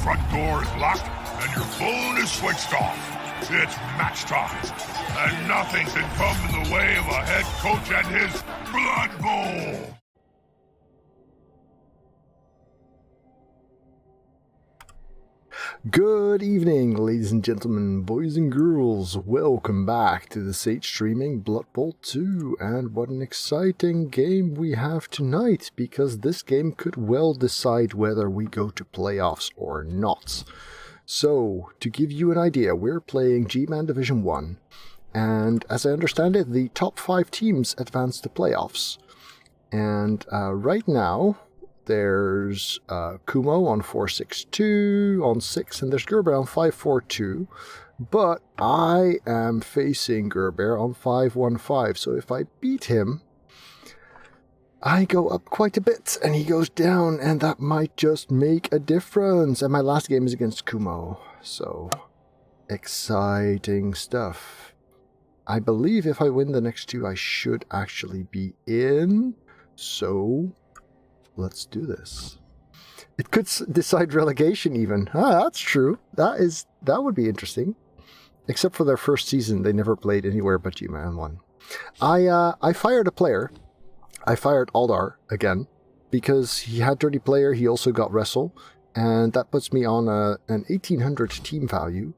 front door is locked and your phone is switched off. It's match time, and nothing can come in the way of a head coach and his Blood Bowl. Good evening, ladies and gentlemen, boys and girls. Welcome back to the Sage Streaming Blood Bowl 2, and what an exciting game we have tonight, because this game could well decide whether we go to playoffs or not. So, to give you an idea, we're playing GMan Division 1, and as I understand it, the top 5 teams advance to playoffs. And right now, there's Kumo on 462 on 6, and there's Gerbear on 542. But I am facing Gerbear on 515, so if I beat him, I go up quite a bit, and he goes down, and that might just make a difference. And my last game is against Kumo, so exciting stuff. I believe if I win the next 2, I should actually be in, so let's do this. It could decide relegation even. That's true. That would be interesting. Except for their first season, they never played anywhere but GMan 1. I fired a player. I fired Aldar again because he had dirty player. He also got wrestle, and that puts me on an 1800 team value.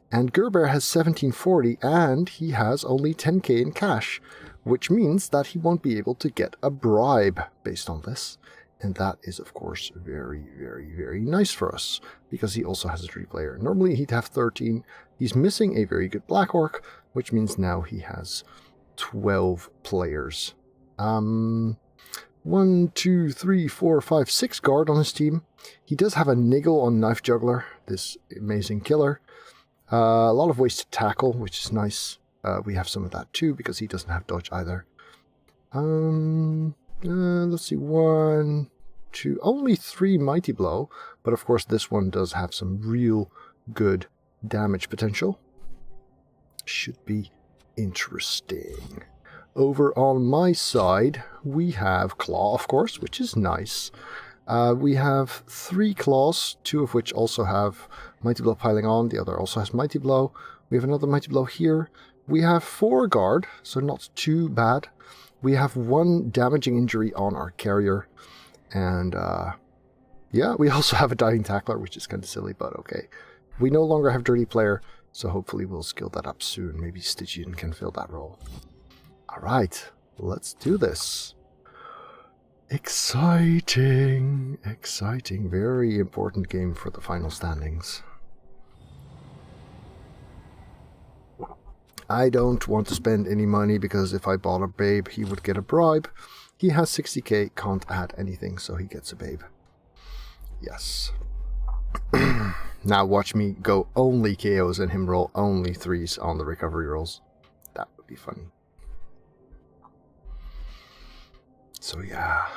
And Gerbear has 1740, and he has only 10k in cash, which means that he won't be able to get a bribe based on this. And that is, of course, very, very, very nice for us, because he also has a 3 player. Normally he'd have 13. He's missing a very good Black Orc, which means now he has 12 players. 1, 2, 3, 4, 5, 6 guard on his team. He does have a niggle on Knife Juggler, this amazing killer. A lot of ways to tackle, which is nice. We have some of that too, because he doesn't have dodge either. Let's see, 1, 2, only 3 Mighty Blow, but of course this one does have some real good damage potential. Should be interesting. Over on my side, we have Claw, of course, which is nice. We have 3 Claws, 2 of which also have Mighty Blow piling on, the other also has Mighty Blow. We have another Mighty Blow here. We have 4 Guard, so not too bad. We have 1 damaging injury on our carrier, and yeah, we also have a dying tackler, which is kind of silly, but okay. We no longer have dirty player, so hopefully we'll skill that up soon. Maybe Stygian can fill that role. Alright, let's do this. Exciting, exciting, very important game for the final standings. I don't want to spend any money, because if I bought a babe, he would get a bribe. He has 60k, can't add anything, so he gets a babe. Yes. Now watch me go only KOs and him roll only 3s on the recovery rolls. That would be funny. So yeah.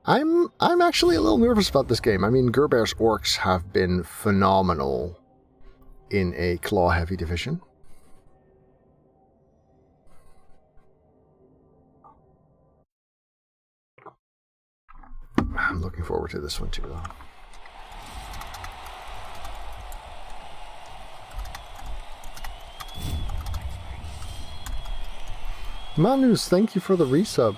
I'm actually a little nervous about this game. I mean, Gerbear's Orcs have been phenomenal in a claw-heavy division. I'm looking forward to this one too, though. Manus, thank you for the resub.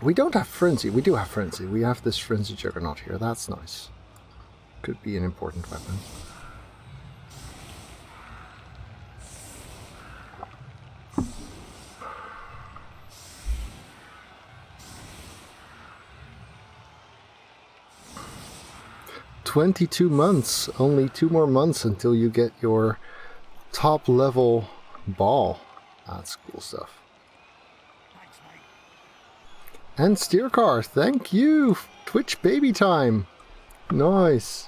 We don't have Frenzy. We do have Frenzy. We have this Frenzy Juggernaut here. That's nice. Could be an important weapon. 22 months. Only 2 more months until you get your top level ball. That's cool stuff. And steer car, thank you! Twitch baby time! Nice.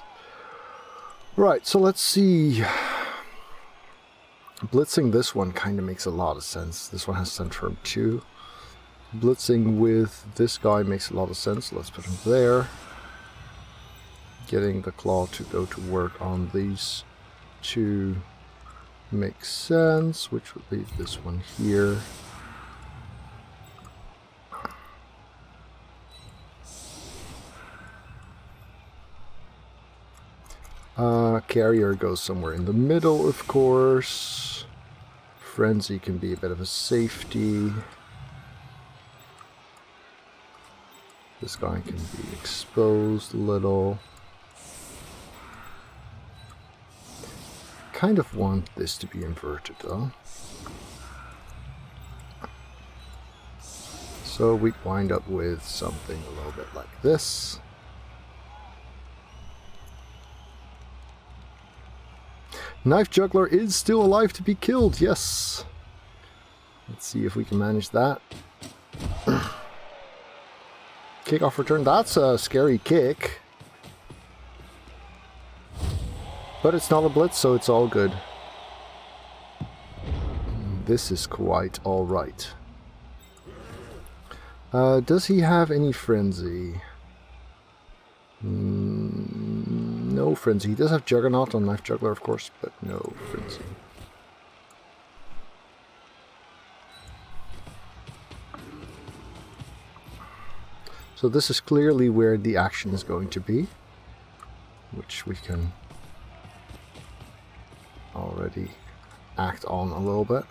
Right, so let's see. Blitzing this one kind of makes a lot of sense. This one has sent firm 2. Blitzing with this guy makes a lot of sense. Let's put him there. Getting the claw to go to work on these 2 makes sense, which would leave this one here. Carrier goes somewhere in the middle, of course. Frenzy can be a bit of a safety. This guy can be exposed a little. Kind of want this to be inverted though. So we wind up with something a little bit like this. Knife Juggler is still alive to be killed, yes. Let's see if we can manage that. Kickoff return, that's a scary kick. But it's not a blitz, so it's all good. This is quite alright. Does he have any frenzy? No frenzy. He does have Juggernaut on Knife Juggler, of course, but no frenzy. So this is clearly where the action is going to be, which we can already act on a little bit.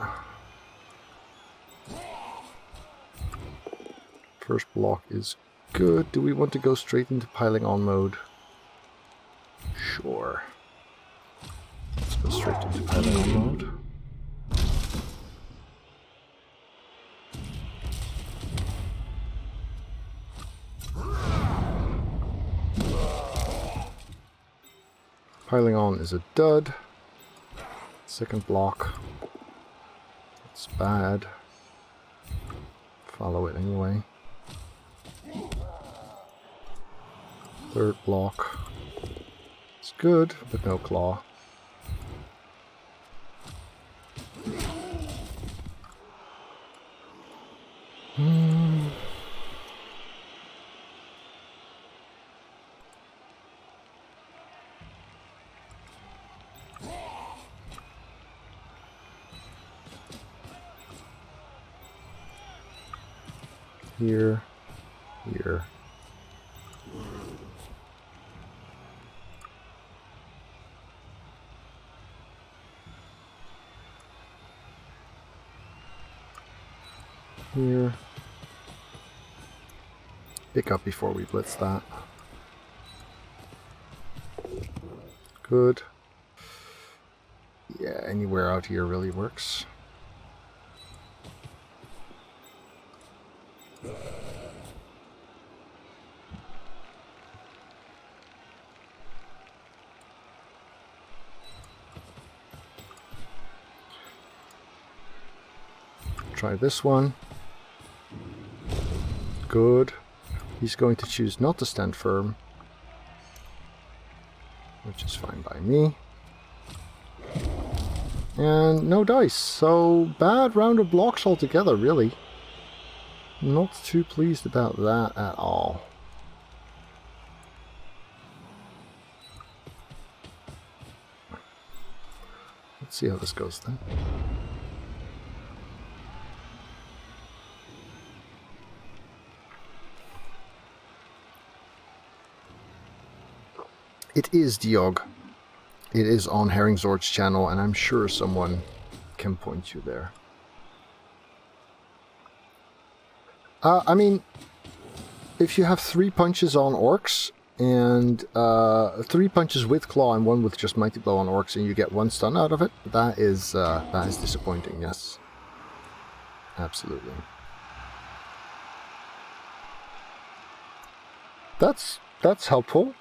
First block is good. Do we want to go straight into piling on mode? Sure. Let's go straight into piling on mode. Piling on is a dud. Second block. It's bad. Follow it anyway. Third block. It's good, but no claw. Here, here. Here. Pick up before we blitz that. Good. Yeah, anywhere out here really works. Try this one. Good. He's going to choose not to stand firm, which is fine by me. And no dice, so bad round of blocks altogether, really. Not too pleased about that at all. Let's see how this goes then. It is Diog. It is on Herringzord's channel, and I'm sure someone can point you there. I mean, if you have 3 punches on Orcs, and 3 punches with Claw and 1 with just Mighty Blow on Orcs, and you get 1 stun out of it, that is disappointing, yes. Absolutely. That's helpful.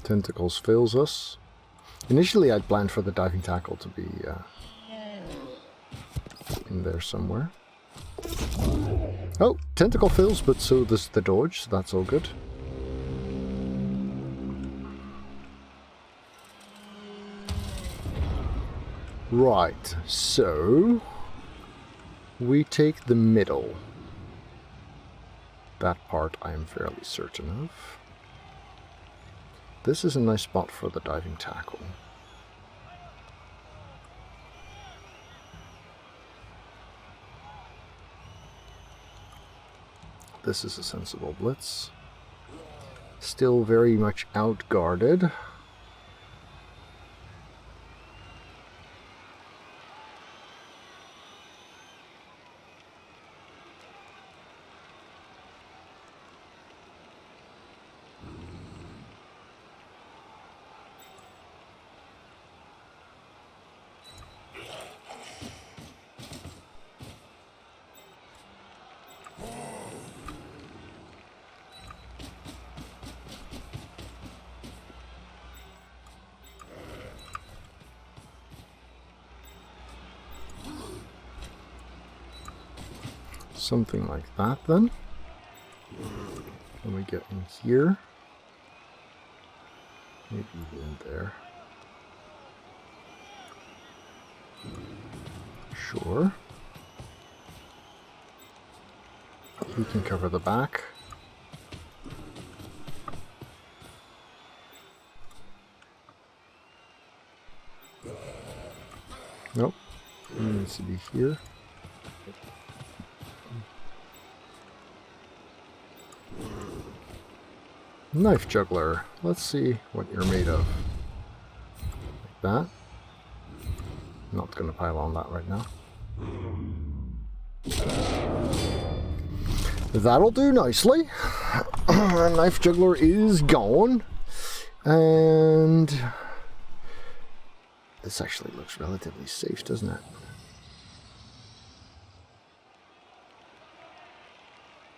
Tentacles fails us. Initially I'd planned for the diving tackle to be in there somewhere. Oh, tentacle fails, but so does the dodge, so that's all good. Right, so we take the middle. That part I am fairly certain of. This is a nice spot for the diving tackle. This is a sensible blitz. Still very much outguarded. Something like that then. When we get in here, maybe in there. Sure. We can cover the back. Nope. It needs to be here. Knife juggler. Let's see what you're made of. Like that. Not gonna pile on that right now. That'll do nicely. Knife juggler is gone. And this actually looks relatively safe, doesn't it?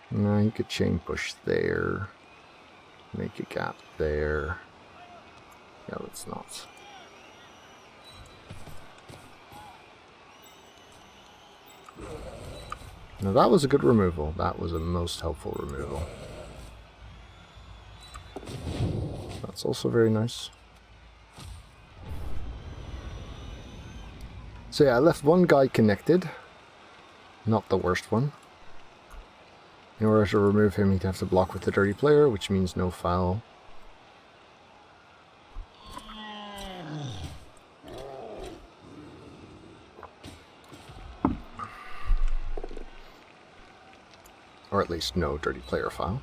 No, you could chain push there. Make a gap there. Yeah, let's not. Now that was a good removal. That was a most helpful removal. That's also very nice. So yeah, I left one guy connected. Not the worst one. In order to remove him, he'd have to block with the dirty player, which means no foul. Or at least no dirty player foul.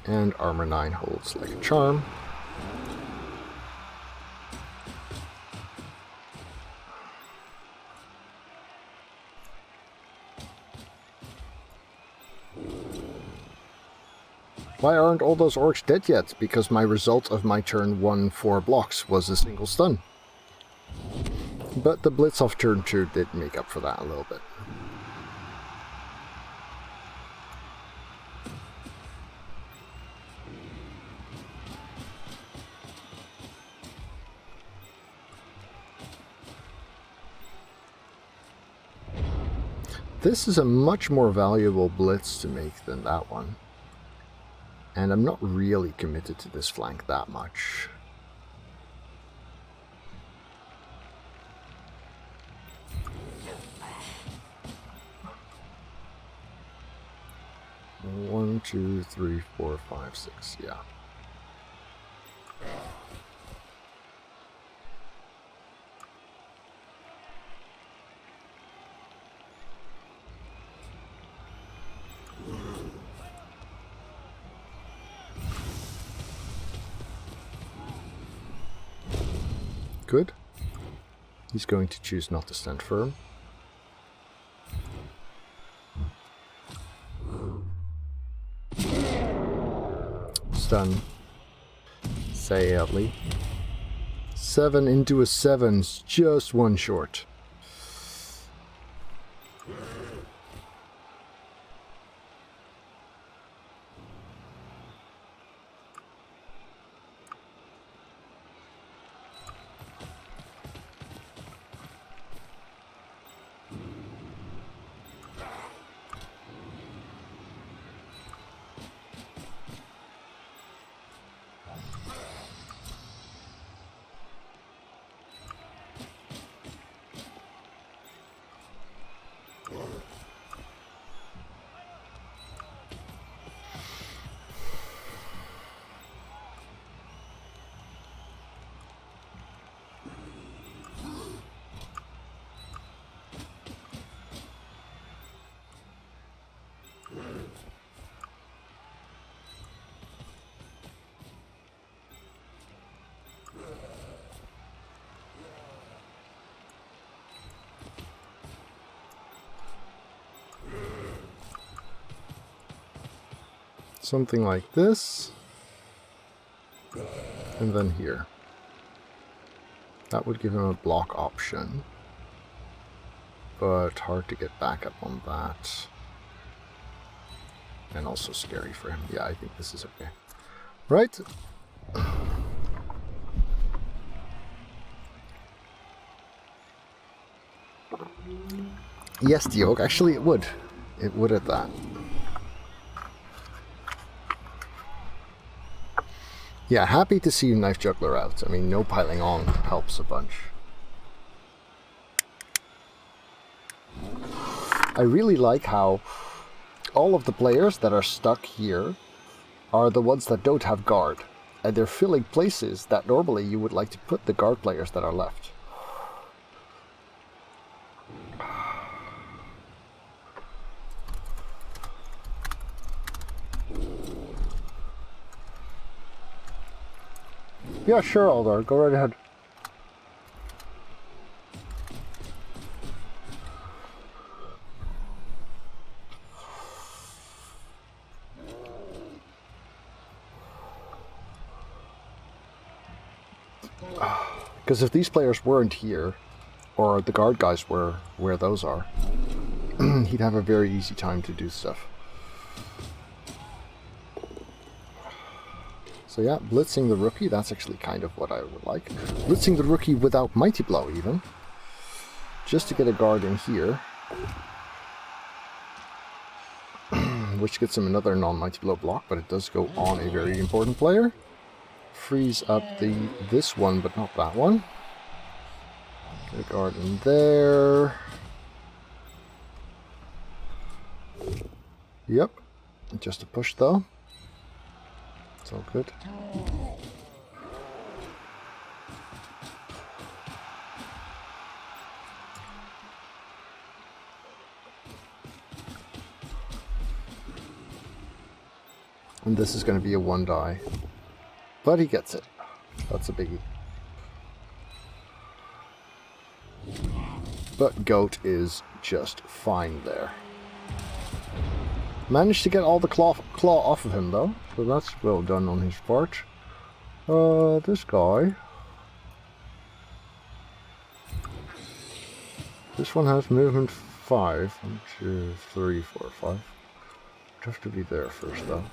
And armor 9 holds like a charm. Why aren't all those orcs dead yet? Because my result of my turn 1 4 blocks was a single stun. But the blitz off turn 2 did make up for that a little bit. This is a much more valuable blitz to make than that one. And I'm not really committed to this flank that much. One, two, three, 4, 5, 6, yeah. Good. He's going to choose not to stand firm. Stun. Sadly. 7 into a 7's just one short. Something like this. And then here. That would give him a block option. But hard to get back up on that. And also scary for him. Yeah, I think this is okay. Right? Yes, the oak. Actually, it would. It would at that. Yeah, happy to see Knife Juggler out. I mean, no piling on helps a bunch. I really like how all of the players that are stuck here are the ones that don't have guard. And they're filling places that normally you would like to put the guard players that are left. Yeah, sure, Aldar. Go right ahead. Because if these players weren't here, or the guard guys were where those are, he'd have a very easy time to do stuff. So yeah, blitzing the rookie, that's actually kind of what I would like. Blitzing the rookie without Mighty Blow even. Just to get a guard in here. Which gets him another non-Mighty Blow block, but it does go on a very important player. Frees up this one, but not that one. Get a guard in there. Yep. Just a push though. It's all good. And this is going to be a 1 die. But he gets it. That's a biggie. But Goat is just fine there. Managed to get all the claw off of him though, so that's well done on his part. This guy. This one has movement 5. 1, 2, 3, 4, 5. Would have to be there first though.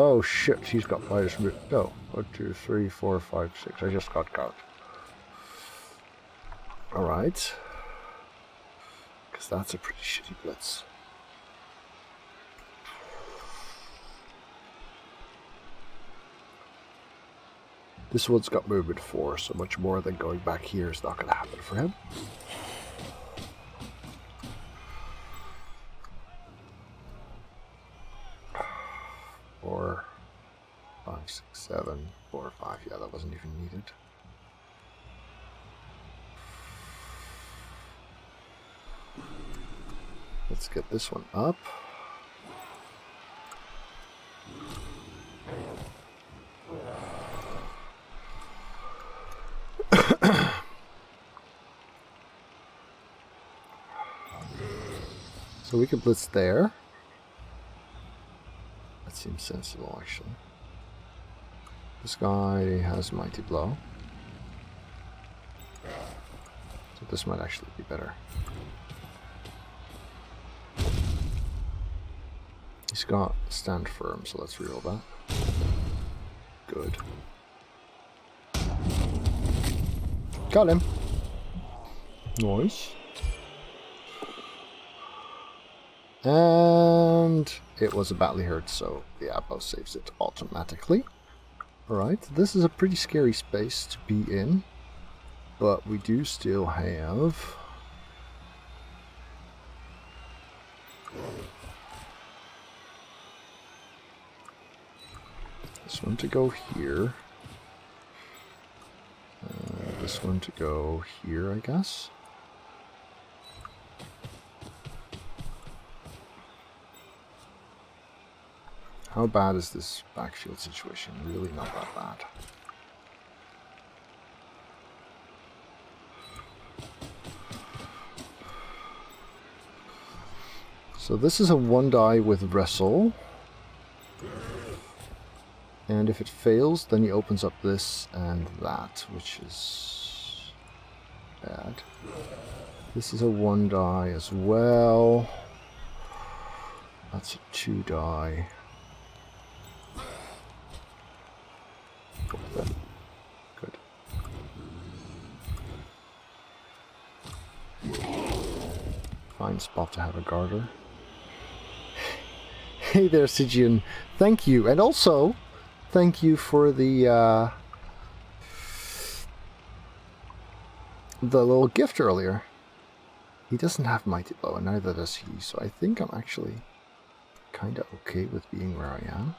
Oh shit, he's got minus move. No. 1, 2, 3, 4, 5, 6. I just got count. Alright. Because that's a pretty shitty blitz. This one's got movement 4, so much more than going back here is not going to happen for him. Four, 5, 6, 7, 4, 5. Yeah, that wasn't even needed. Let's get this one up. So we could blitz there. That seems sensible, actually. This guy has Mighty Blow. So this might actually be better. He's got Stand Firm, so let's reroll that. Good. Got him. Nice. And it was a badly hurt, so yeah, both saves it automatically. Alright, this is a pretty scary space to be in, but we do still have this one to go here. This one to go here, I guess. How bad is this backfield situation? Really not that bad. So this is a 1-die with Wrestle. And if it fails, then he opens up this and that, which is bad. This is a 1-die as well. That's a 2-die. Good. Fine spot to have a garter. Hey there, Sijian. Thank you. And also, thank you for the little gift earlier. He doesn't have Mighty Blow, and neither does he, so I think I'm actually kind of okay with being where I am.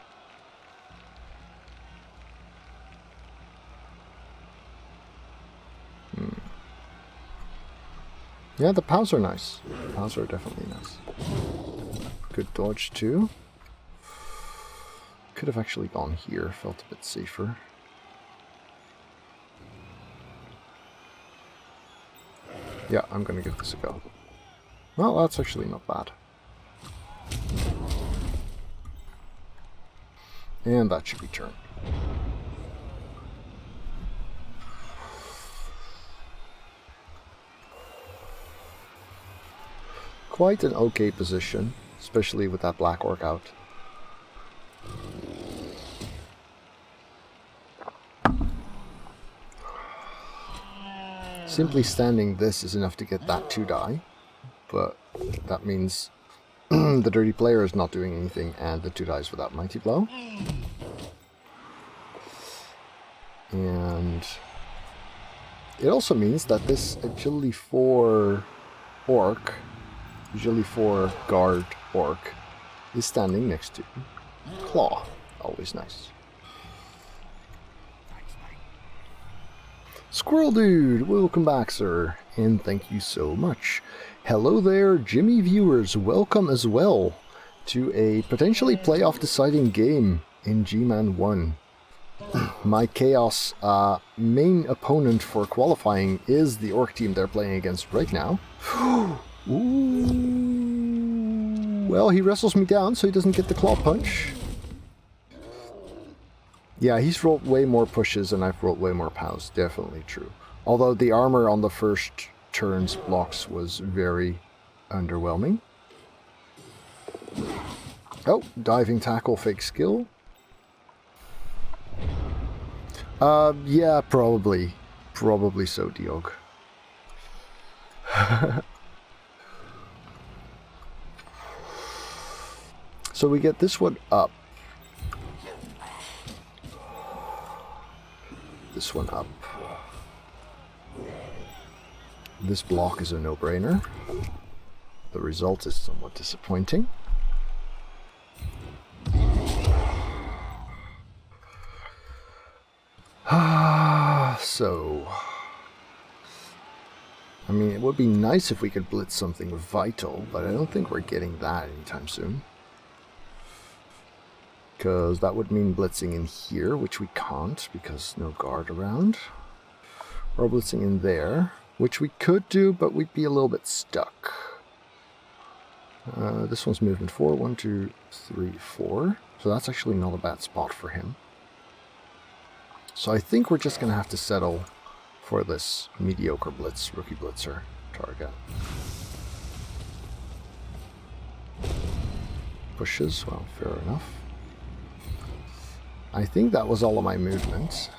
Yeah, the POWs are nice. The POWs are definitely nice. Good dodge too. Could have actually gone here, felt a bit safer. Yeah, I'm gonna give this a go. Well, that's actually not bad. And that should be turn. Quite an okay position, especially with that black orc out. Simply standing this is enough to get that 2-die, but that means the dirty player is not doing anything and the 2 dies without Mighty Blow. And it also means that this agility 4 orc, agility 4 guard orc, is standing next to Claw. Always nice. Squirrel Dude, welcome back, sir, and thank you so much. Hello there, Jimmy viewers, welcome as well to a potentially playoff deciding game in GMan 1. My Chaos main opponent for qualifying is the Orc team they're playing against right now. Ooh. Well, he wrestles me down so he doesn't get the claw punch. Yeah, he's rolled way more pushes and I've rolled way more POWs, definitely true. Although the armor on the first turn's blocks was very underwhelming. Oh, diving tackle, fake skill. Yeah, probably. Probably so, Diog. So we get this one up. This one up. This block is a no-brainer. The result is somewhat disappointing. So, I mean, it would be nice if we could blitz something vital, but I don't think we're getting that anytime soon. Because that would mean blitzing in here, which we can't because no guard around. Or blitzing in there, which we could do, but we'd be a little bit stuck. This one's movement 4. 1, 2, 3, 4. So that's actually not a bad spot for him. So I think we're just going to have to settle for this mediocre blitz, rookie blitzer target. Pushes, well, fair enough. I think that was all of my movement.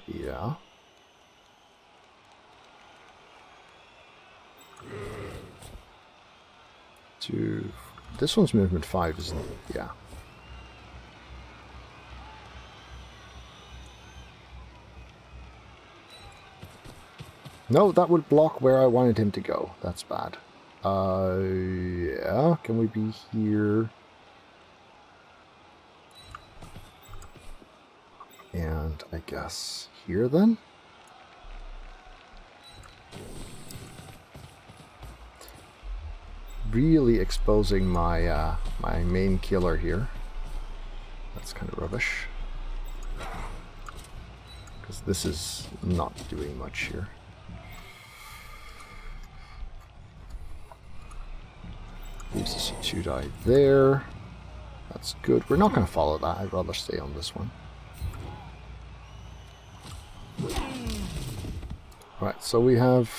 Yeah. This one's movement 5, isn't it? Yeah. No, that would block where I wanted him to go. That's bad. Yeah. Can we be here? And I guess here then? Really exposing my my main killer here. That's kind of rubbish. Because this is not doing much here. Leaves us a 2 die there. That's good. We're not going to follow that. I'd rather stay on this one. Right, so we have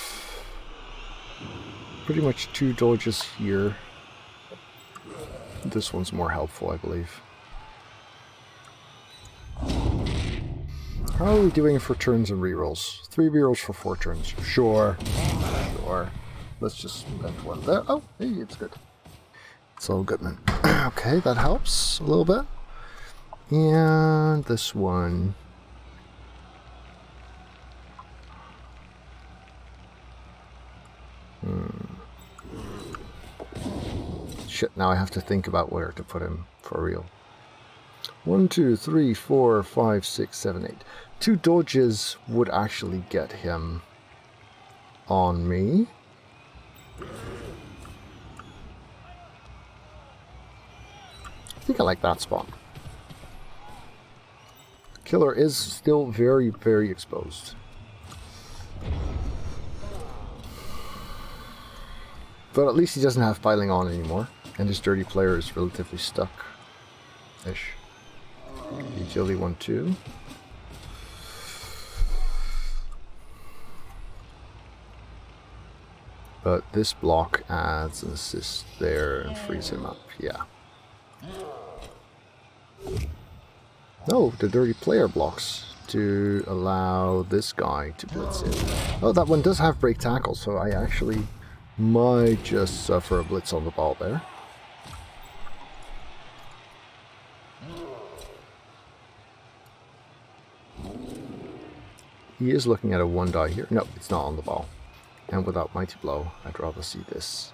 pretty much 2 dodges here. This one's more helpful, I believe. How are we doing for turns and rerolls? 3 rerolls for 4 turns. Sure. Sure. Let's just spend 1 there. Oh, hey, it's good. It's all good, man. Okay, that helps a little bit. And this one. Shit, now I have to think about where to put him for real. 1, 2, 3, 4, 5, 6, 7, 8. 2 dodges would actually get him on me. I think I like that spot. Killer is still very, very exposed. But at least he doesn't have piling on anymore. And his dirty player is relatively stuck-ish. Agility 1, 2. But this block adds an assist there and frees him up. Yeah. No, the dirty player blocks to allow this guy to blitz in. Oh, that one does have break tackle, so I actually might just suffer a blitz on the ball there. He is looking at a 1 die here. No, it's not on the ball. And without Mighty Blow, I'd rather see this.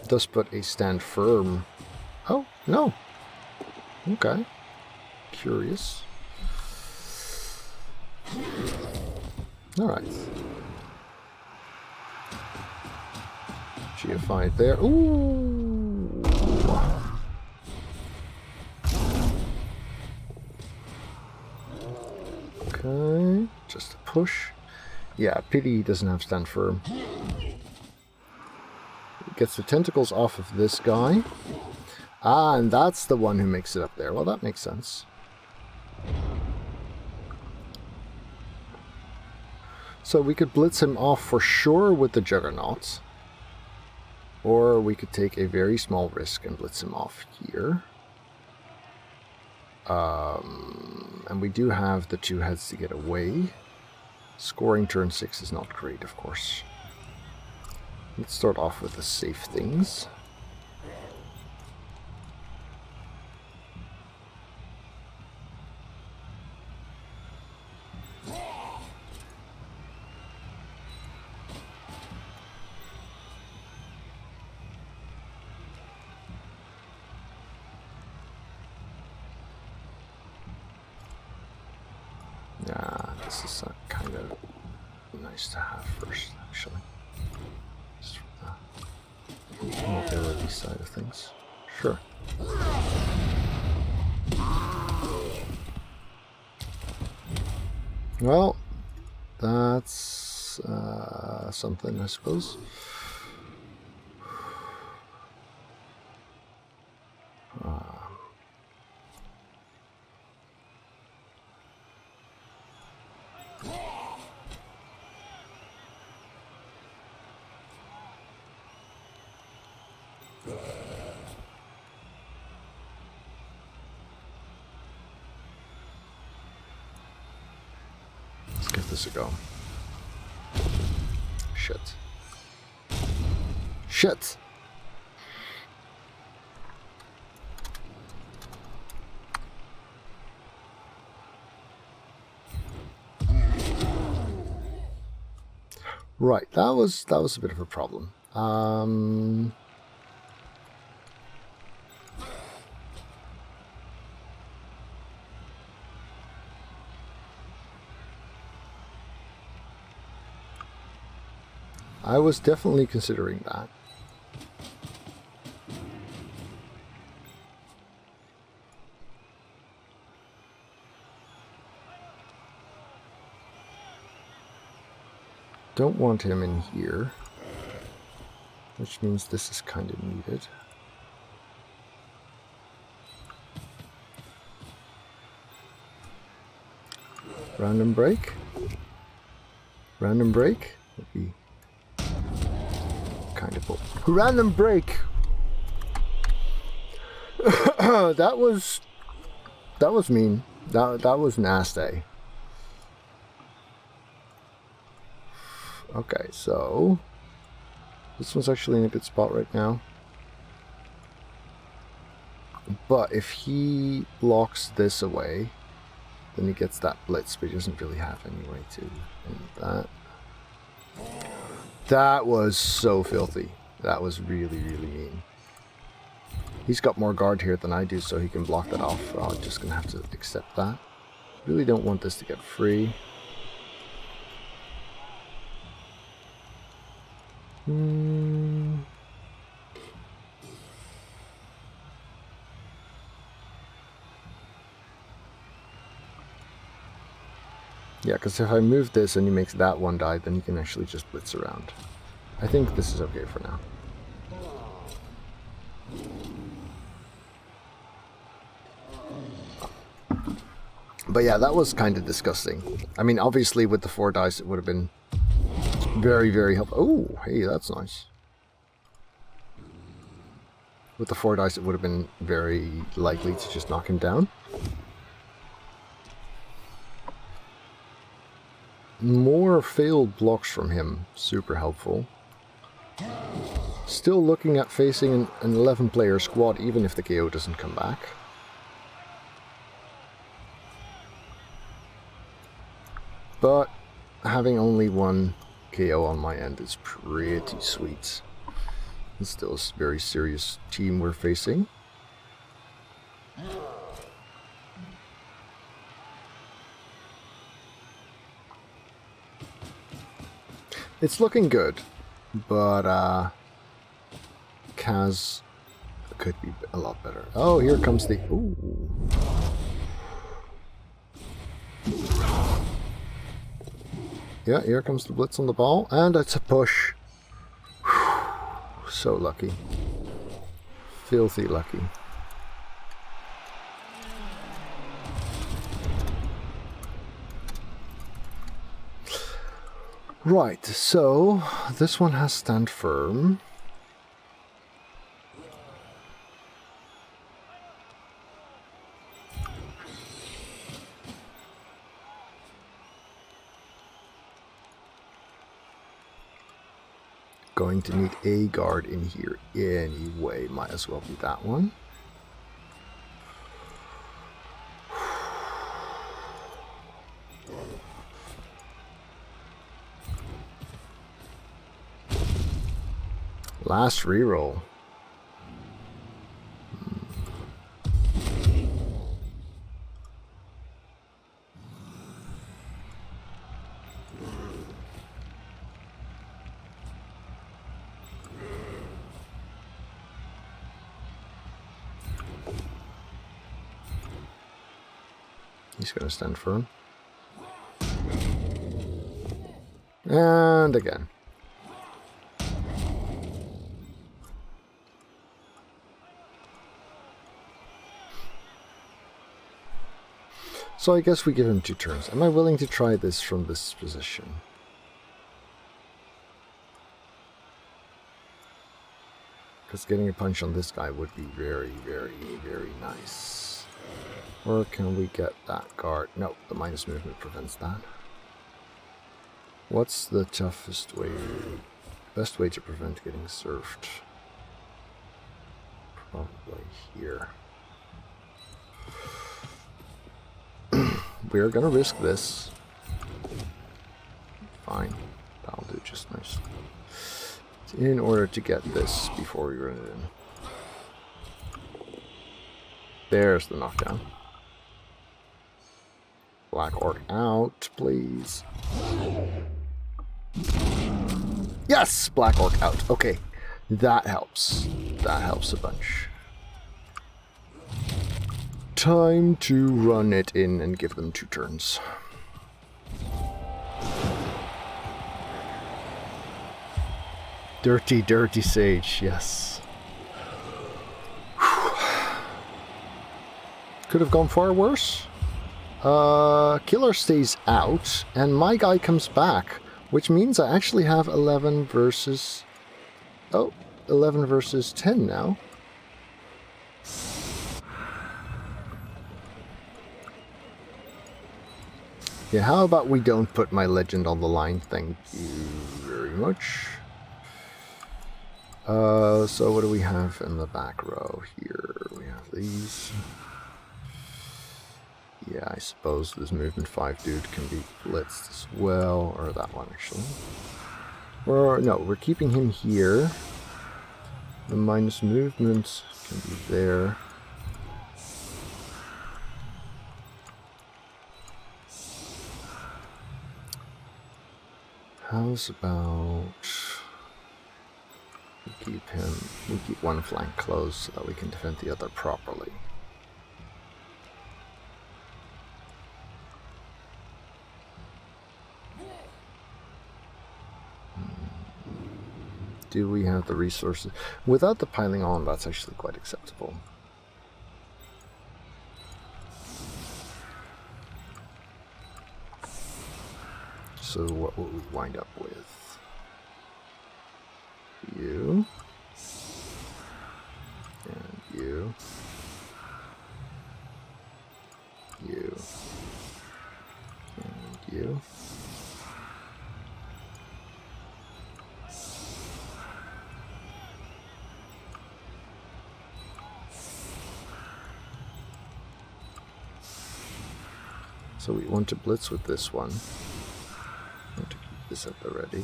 Does put a stand firm. Oh, no. Okay. Curious. Alright. GFI there. Ooh! Okay. Just a push. Yeah, pity he doesn't have stand firm. Gets the tentacles off of this guy. Ah, and that's the one who makes it up there. Well, that makes sense. So we could blitz him off for sure with the Juggernaut. Or we could take a very small risk and blitz him off here. And we do have the 2 heads to get away. Scoring turn 6 is not great, of course. Let's start off with the safe things. Yeah, this is kind of nice to have first, actually. Just for the mobility side of things. Sure. Well, that's something, I suppose. Let's give this a go. Shit. Shit! Right, that was a bit of a problem. I was definitely considering that. Don't want him in here, which means this is kind of needed. Random break. Random break would be kind of cool. Random break. that was mean. That was nasty. Okay, so this one's actually in a good spot right now. But if he blocks this away, then he gets that blitz, but he doesn't really have any way to end that. That was so filthy. That was really, really mean. He's got more guard here than I do, so he can block that off. I'm just going to have to accept that. Really don't want this to get free. Yeah, because if I move this and he makes that one die, then he can actually just blitz around. I think this is okay for now. But yeah, that was kind of disgusting. I mean, obviously with the 4 dice it would have been very, very helpful. Oh, hey, that's nice. With the 4 dice it would have been very likely to just knock him down. More failed blocks from him, super helpful. Still looking at facing an 11-player squad, even if the KO doesn't come back. But having only 1 KO on my end is pretty sweet. It's still a very serious team we're facing. It's looking good, but Kaz could be a lot better. Oh, here comes the... Ooh. Yeah, here comes the blitz on the ball, and it's a push. Whew, so lucky. Filthy lucky. Right, so this one has stand firm. Going to need a guard in here anyway, might as well be that one. Last reroll. He's going to stand firm. And again. So I guess we give him 2 turns. Am I willing to try this from this position? Because getting a punch on this guy would be very, very, very nice. Or can we get that guard? No, the minus movement prevents that. What's the toughest way, best way to prevent getting surfed? Probably here. We're gonna risk this. Fine, that'll do just nice. In order to get this before we run it in. There's the knockdown. Black Orc out, please. Yes! Black Orc out. Okay. That helps. That helps a bunch. Time to run it in and give them 2 turns. Dirty, dirty sage, yes. Could have gone far worse. Killer stays out, and my guy comes back, which means I actually have 11 versus... Oh, 11 versus 10 now. Yeah, how about we don't put my legend on the line? Thank you very much. So what do we have in the back row here? We have these. Yeah, I suppose this movement 5 dude can be blitzed as well, or that one actually. Or no, we're keeping him here. The minus movement can be there. How's about we keep one flank closed so that we can defend the other properly. Do we have the resources? Without the piling on, that's actually quite acceptable. So what will we wind up with? You. And you. You. And you. So we want to blitz with this one. I want to keep this at the ready.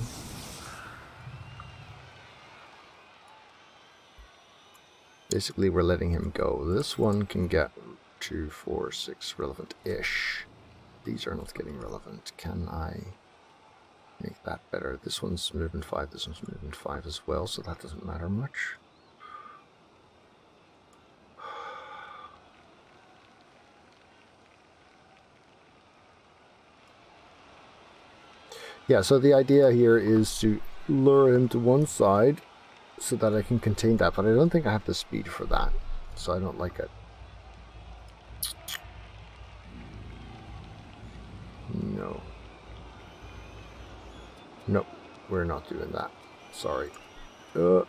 Basically, we're letting him go. This one can get 2, 4, 6 relevant-ish. These are not getting relevant. Can I make that better? This one's movement 5, this one's movement 5 as well, so that doesn't matter much. Yeah, so the idea here is to lure him to one side so that I can contain that, but I don't think I have the speed for that, so I don't like it. No. Nope, we're not doing that. Sorry. We're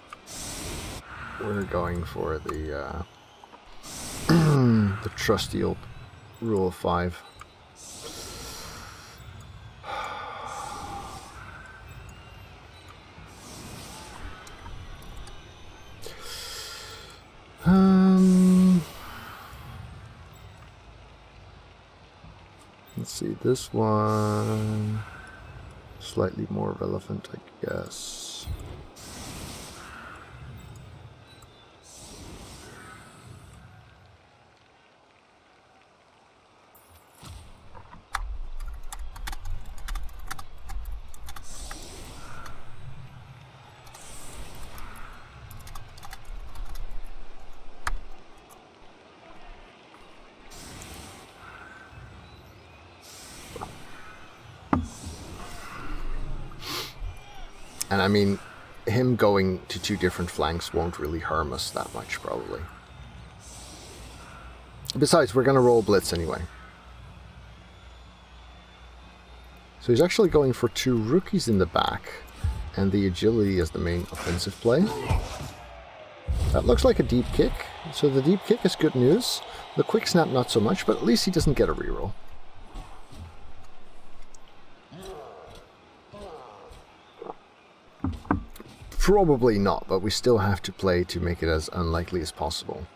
going for the the trusty old rule of 5. Let's see, this one slightly more relevant, I guess. And I mean, him going to 2 different flanks won't really harm us that much, probably. Besides, we're going to roll blitz anyway. So he's actually going for 2 rookies in the back, and the agility as the main offensive play. That looks like a deep kick, so the deep kick is good news. The quick snap not so much, but at least he doesn't get a reroll. Probably not, but we still have to play to make it as unlikely as possible.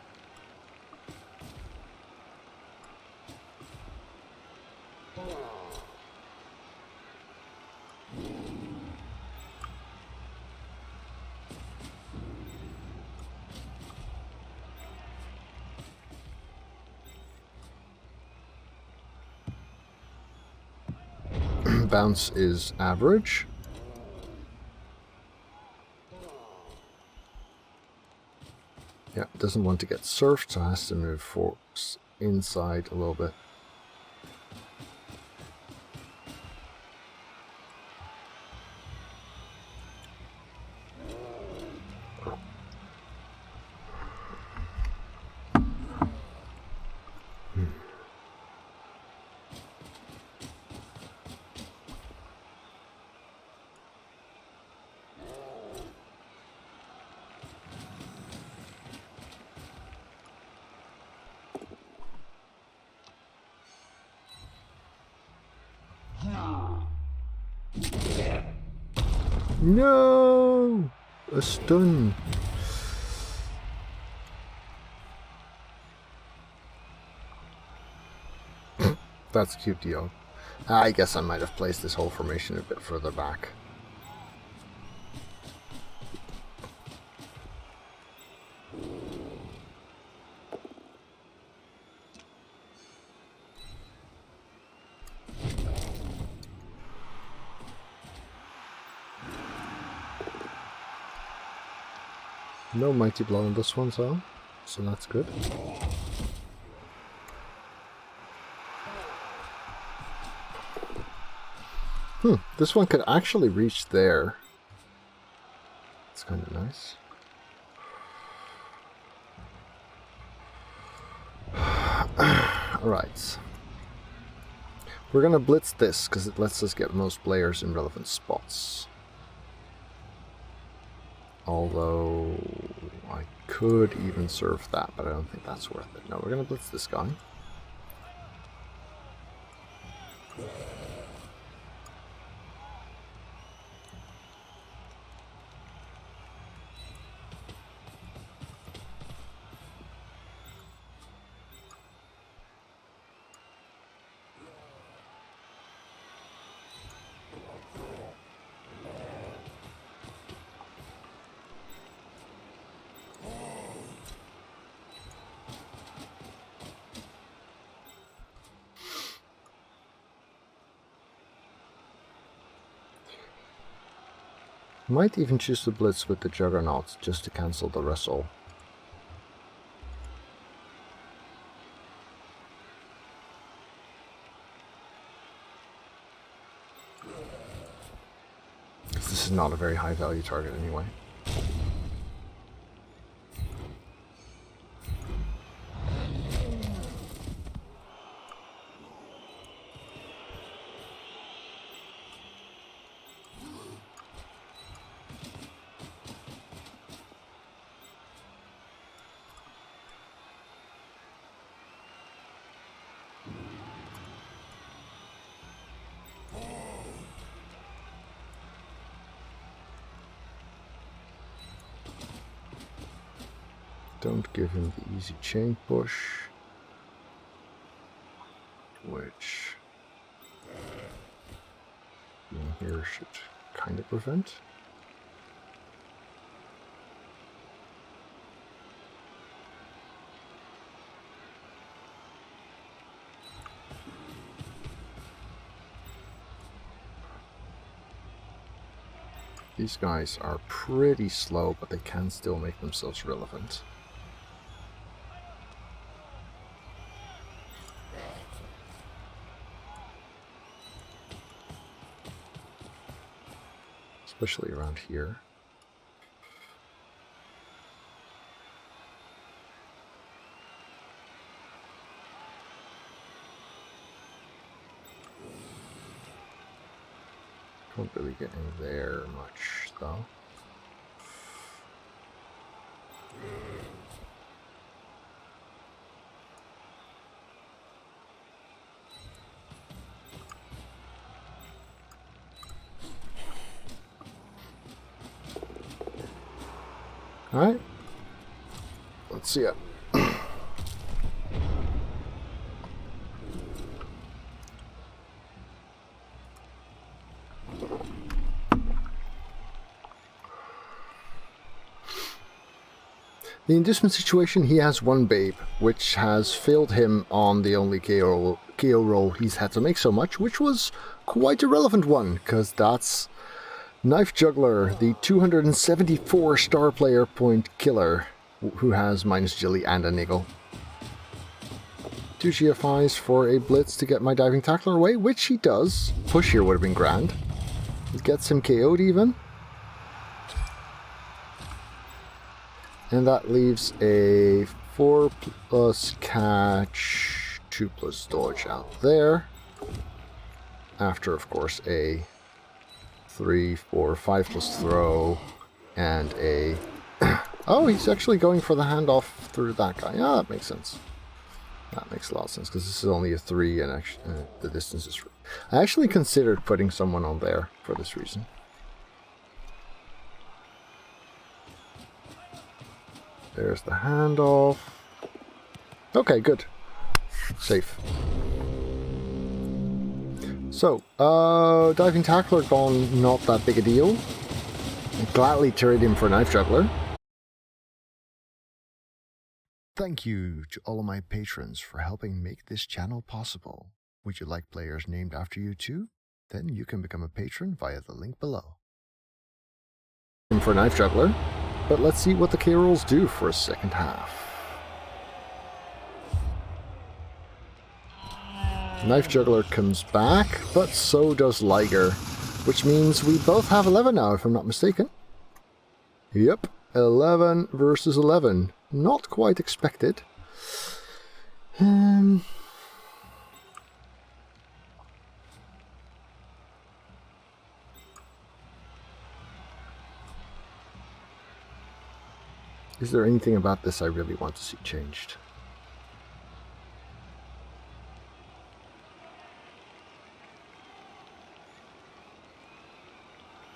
Bounce is average. Yeah, doesn't want to get surfed, so has to move force inside a little bit. No! A stun. That's cute, Dio. I guess I might have placed this whole formation a bit further back. No mighty blow on this one, so that's good. This one could actually reach there. It's kind of nice. Alright. We're gonna blitz this, because it lets us get most players in relevant spots. Although, I could even serve that, but I don't think that's worth it. No, we're gonna blitz this guy. Might even choose to blitz with the Juggernaut just to cancel the wrestle. This is not a very high value target anyway. Don't give him the easy chain push, which being here should kind of prevent. These guys are pretty slow, but they can still make themselves relevant. especially around here. Don't really get in there much, though. Alright. Let's see it. The inducement situation, he has one babe, which has failed him on the only KO roll he's had to make so much, which was quite a relevant one, because that's Knife Juggler, the 274 star player point killer, who has minus agility and a niggle. 2 GFIs for a blitz to get my diving tackler away, which he does. Push here would have been grand. It gets him KO'd even. And that leaves a 4 plus catch, 2 plus dodge out there. After, of course, a 3, 4, 5 plus throw, and a... oh, he's actually going for the handoff through that guy. Yeah, that makes sense. That makes a lot of sense, because this is only a 3, and actually, the distance is... I actually considered putting someone on there for this reason. There's the handoff. Okay, good. Safe. So, diving tackler gone, not that big a deal. I'd gladly trade him for knife juggler. Thank you to all of my patrons for helping make this channel possible. Would you like players named after you too? Then you can become a patron via the link below. For knife juggler. But let's see what the K-rolls do for a second half. Knife Juggler comes back, but so does Liger, which means we both have 11 now, if I'm not mistaken. Yep, 11 versus 11. Not quite expected. Is there anything about this I really want to see changed?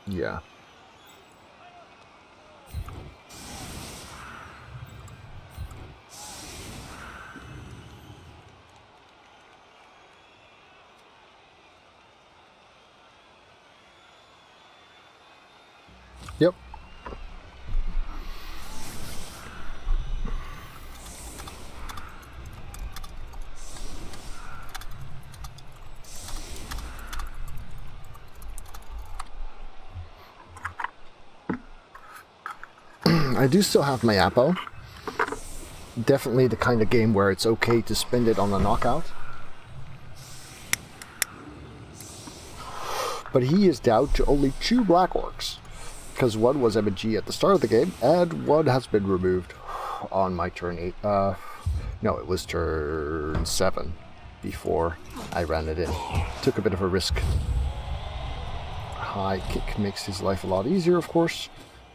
Yeah. Yep. I do still have my Apo. Definitely the kind of game where it's okay to spend it on a knockout. But he is down to only 2 Black Orcs. Because one was MG at the start of the game, and one has been removed on my turn 8. No, it was turn 7 before I ran it in. Took a bit of a risk. High kick makes his life a lot easier, of course.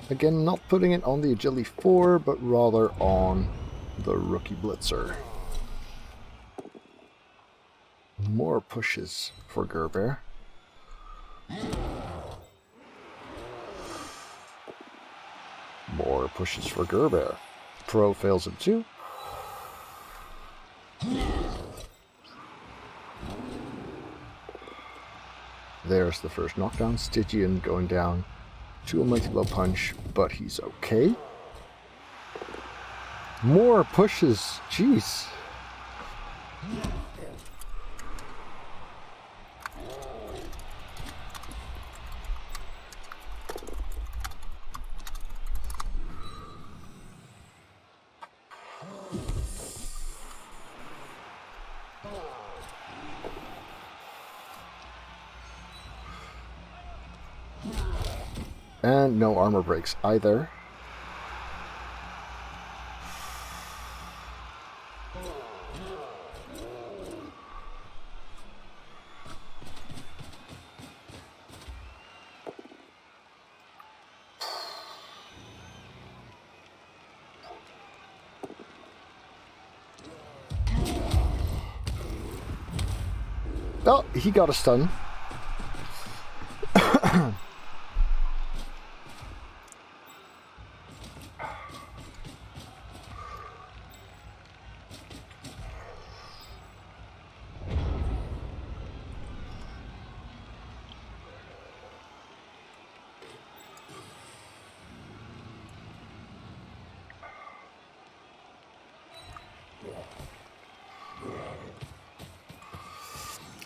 Again, not putting it on the Agility 4, but rather on the Rookie Blitzer. More pushes for Gerbear. More pushes for Gerbear. Pro fails him too. There's the first knockdown. Stygian going down to a Mighty Blow Punch, but he's okay. More pushes. Jeez. And no armor breaks either. Oh, he got a stun.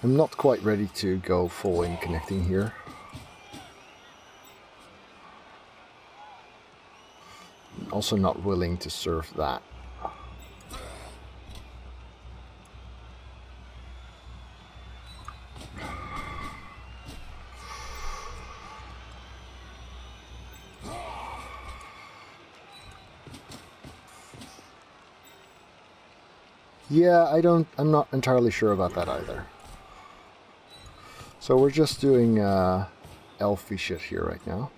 I'm not quite ready to go full in connecting here. I'm also not willing to serve that. Yeah, I'm not entirely sure about that either. So we're just doing elfy shit here right now.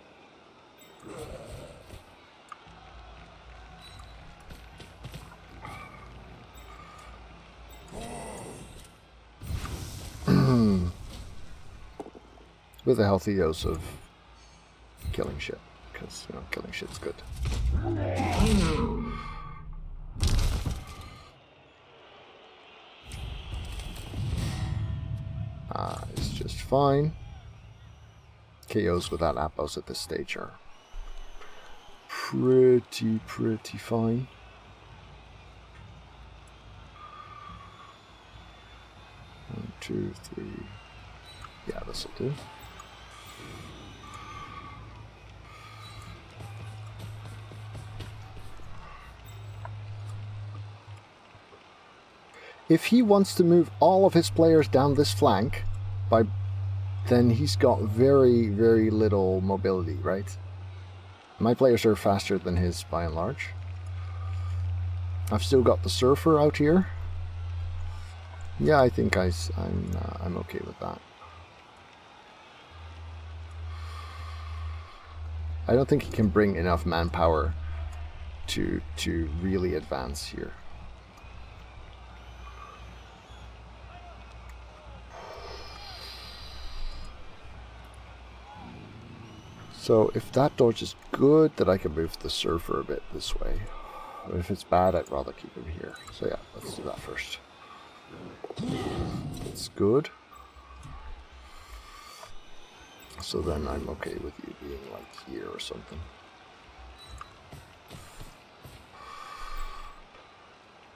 With a healthy dose of killing shit, because, you know, killing shit's good. It's just fine. KOs without appos at this stage are pretty fine. 1, 2, 3. Yeah, this'll do. If he wants to move all of his players down this flank, then he's got very little mobility, right? My players are faster than his by and large. I've still got the Surfer out here. Yeah, I think I'm okay with that. I don't think he can bring enough manpower to really advance here. So if that dodge is good, then I can move the Surfer a bit this way. But if it's bad, I'd rather keep him here. So yeah, let's do that first. It's good. So then I'm okay with you being like here or something.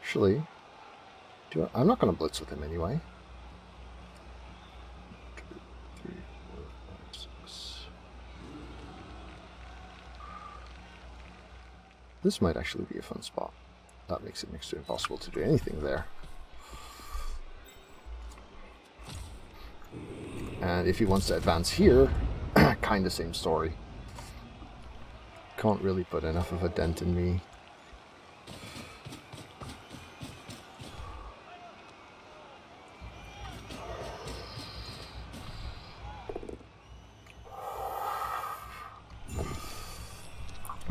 Actually, I'm not going to blitz with him anyway. 2, 3, 4, 5, 6. This might actually be a fun spot. That makes it next to impossible to do anything there. And if he wants to advance here, kind of same story. Can't really put enough of a dent in me.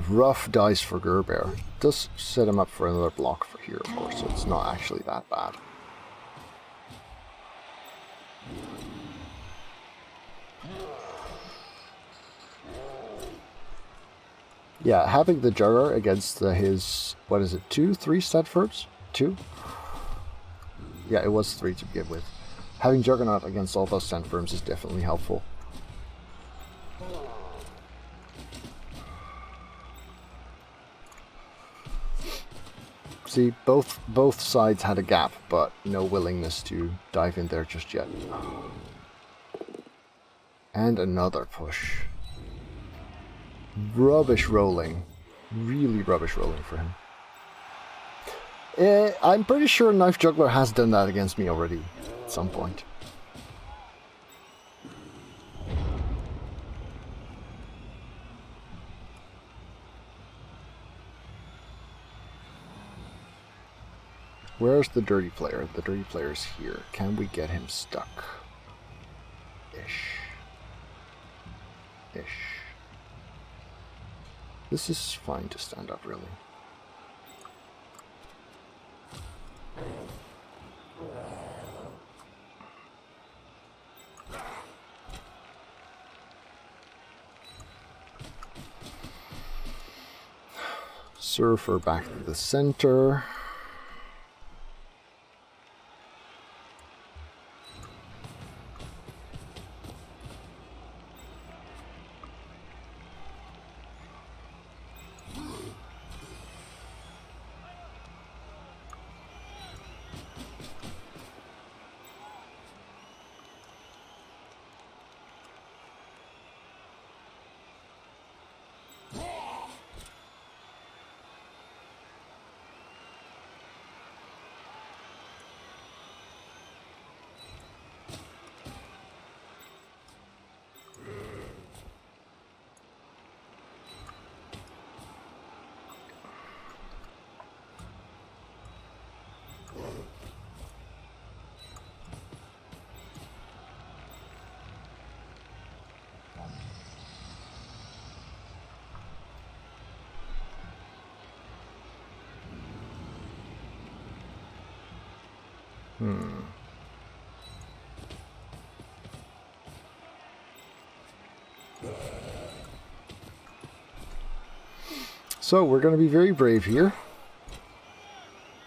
Rough dice for Gerbear. Does set him up for another block for here, of course, so it's not actually that bad. Yeah, having the Jugger against his, what is it, 2, 3 Stedfords? 2? Yeah, it was 3 to begin with. Having Juggernaut against all those Sandfirms is definitely helpful. See, both sides had a gap, but no willingness to dive in there just yet. And another push. Rubbish rolling. Really rubbish rolling for him. I'm pretty sure Knife Juggler has done that against me already at some point. Where's the dirty player? The dirty player's here. Can we get him stuck? Ish. Ish. This is fine to stand up, really. Surfer back to the center. So we're going to be very brave here.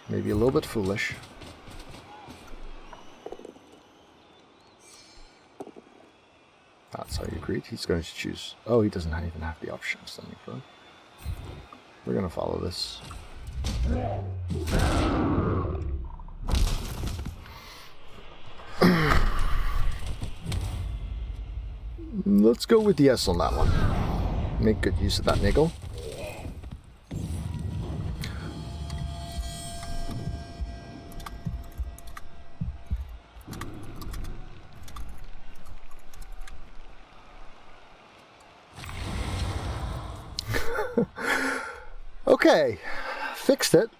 Maybe a little bit foolish. That's how you agreed. He's going to choose. Oh, he doesn't even have the option of standing front. We're going to follow this. Let's go with the S on that one. Make good use of that niggle. Okay, fixed it.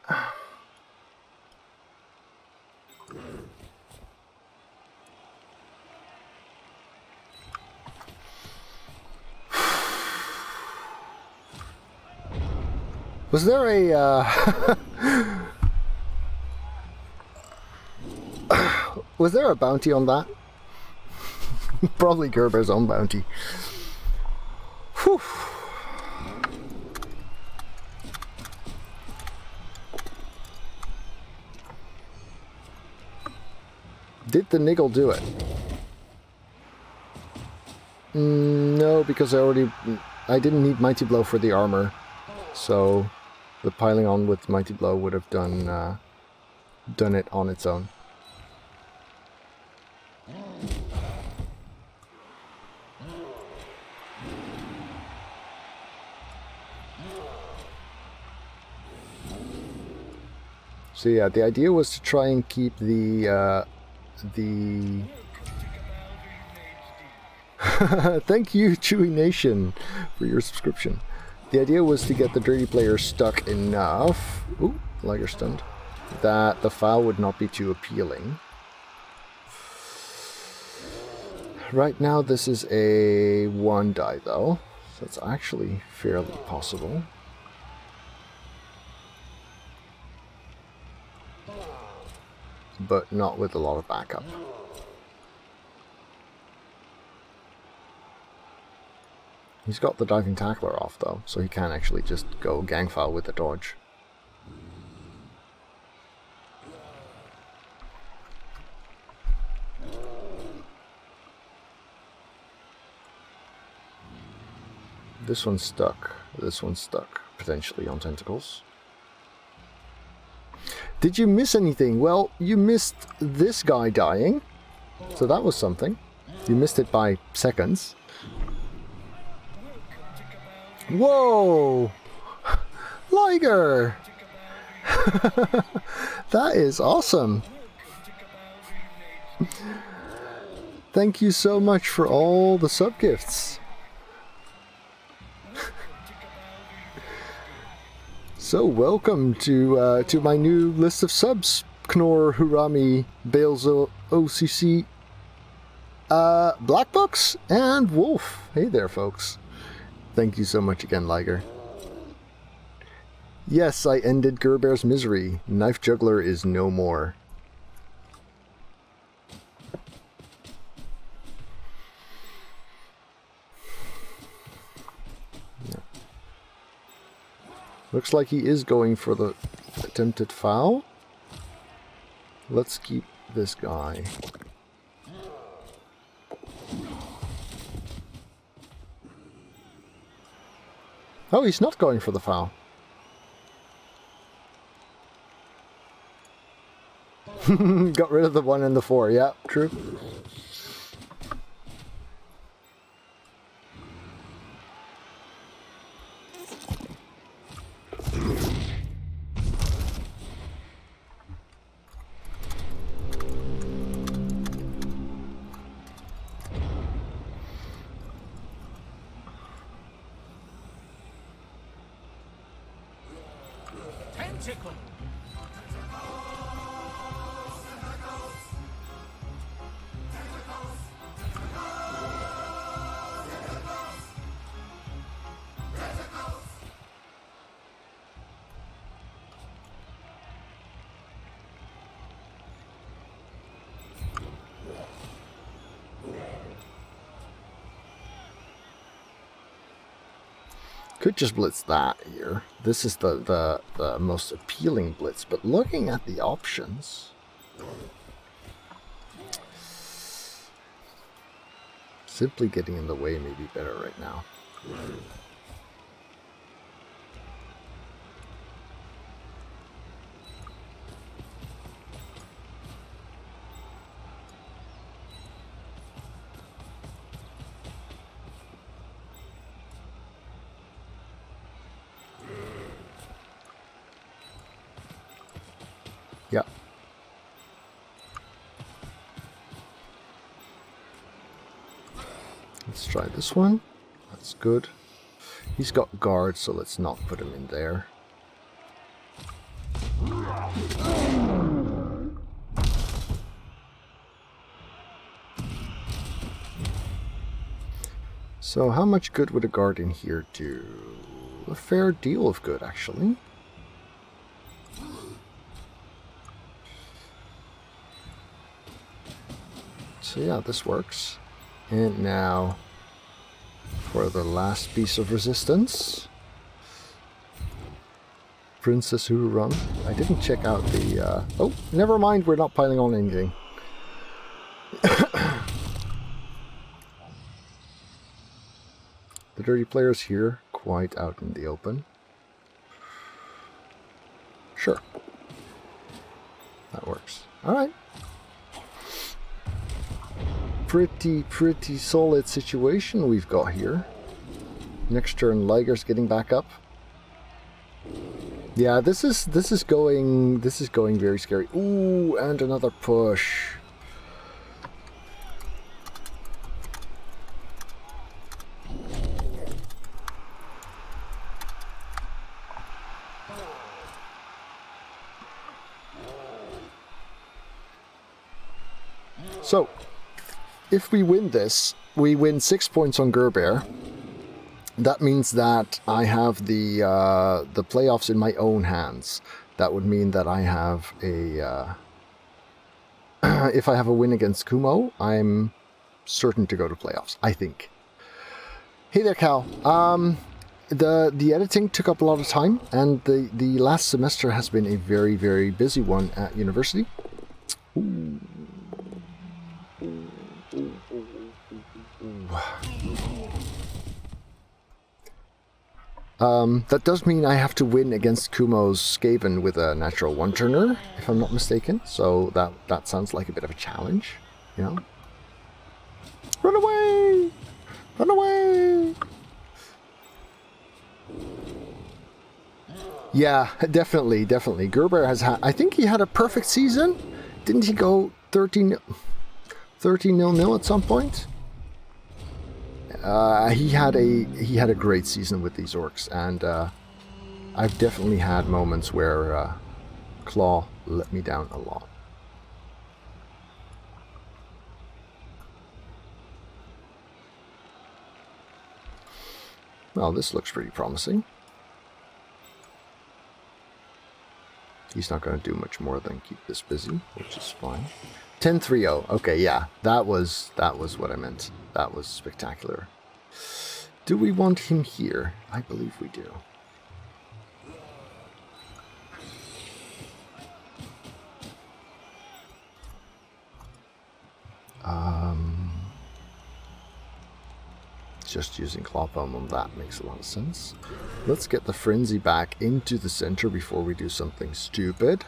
Was there a was there a bounty on that? Probably Gerbear's own bounty. Whew. Did the niggle do it? No, because I didn't need Mighty Blow for the armor, so the piling on with Mighty Blow would have done it on its own. So yeah, the idea was to try and keep the thank you, Chewy Nation, for your subscription. The idea was to get the dirty player stuck enough, ooh, Liger stunned, that the foul would not be too appealing. Right now this is a 1 die though, so it's actually fairly possible. But not with a lot of backup. He's got the diving tackler off though, so he can actually just go gang foul with the dodge. This one's stuck. This one's stuck, potentially on tentacles. Did you miss anything? Well, you missed this guy dying, so that was something. You missed it by seconds. Whoa! Liger! That is awesome! Thank you so much for all the sub-gifts. So welcome to my new list of subs, Knorr, Hurami, Bales OCC, Black Box, and Wolf. Hey there, folks. Thank you so much again, Liger. Yes, I ended Gerbear's misery. Knife Juggler is no more. Yeah. Looks like he is going for the attempted foul. Let's keep this guy. Oh, he's not going for the foul. Got rid of the 1 and the 4. Yeah, true. Tentacle. Could just blitz that here. This is the most appealing blitz, but looking at the options, simply getting in the way may be better right now. Yeah. Let's try this one. That's good. He's got guard, so let's not put him in there. So how much good would a guard in here do? A fair deal of good, actually. So yeah, this works. And now for the last piece of resistance. Princess Who Run. I didn't check out the... oh, never mind, we're not piling on anything. The dirty players here, quite out in the open. Sure. That works. Alright. Pretty solid situation we've got here. Next turn, Liger's getting back up. Yeah, this is going very scary. Ooh, and another push. So, if we win this, we win 6 points on Gerbear. That means that I have the playoffs in my own hands. That would mean that I have a... if I have a win against Kumo, I'm certain to go to playoffs, I think. Hey there, Cal. The editing took up a lot of time, and the last semester has been a very busy one at university. Ooh. That does mean I have to win against Kumo's Skaven with a natural one-turner, if I'm not mistaken. So that sounds like a bit of a challenge, you know? Run away! Run away! Yeah, definitely. Gerbear has had... I think he had a perfect season. Didn't he go 13-0 at some point? He had a great season with these orcs, and I've definitely had moments where Claw let me down a lot. Well, this looks pretty promising. He's not going to do much more than keep this busy, which is fine. 10-3-0. Okay, yeah, that was what I meant. That was spectacular. Do we want him here? I believe we do. Just using Clawpalm on that makes a lot of sense. Let's get the Frenzy back into the center before we do something stupid.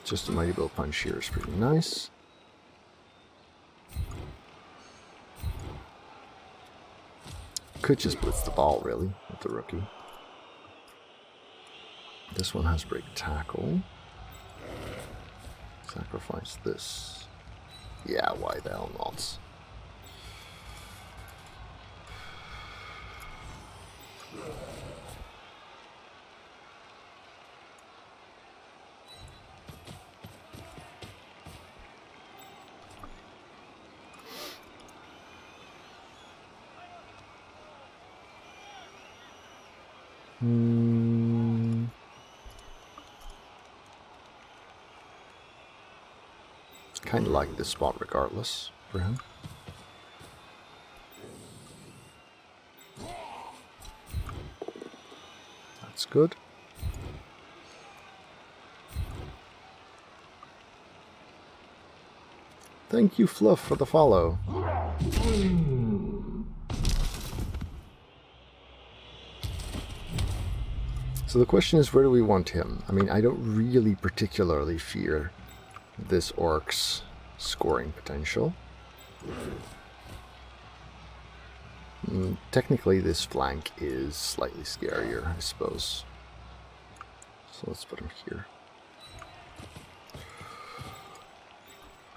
Just a Mighty Blow Punch here is pretty nice. Could just blitz the ball, really, with the rookie. This one has Break Tackle. Sacrifice this. Yeah, why the hell not? Kind of like this spot regardless for him. That's good. Thank you, Fluff, for the follow. So the question is, where do we want him? I mean, I don't really particularly fear this Orc's scoring potential. Technically, this flank is slightly scarier, I suppose. So let's put him here.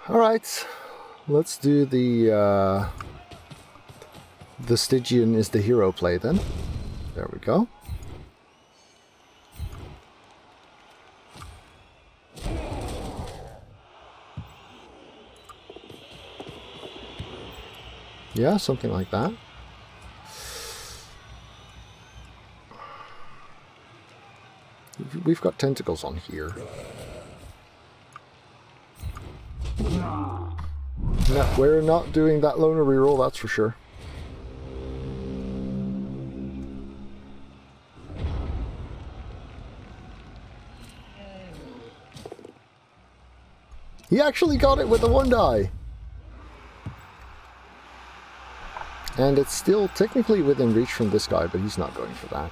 Alright, let's do the Stygian is the hero play then. There we go. Yeah, something like that. We've got tentacles on here. No, we're not doing that loner reroll, that's for sure. He actually got it with the 1 die. And it's still technically within reach from this guy, but he's not going for that.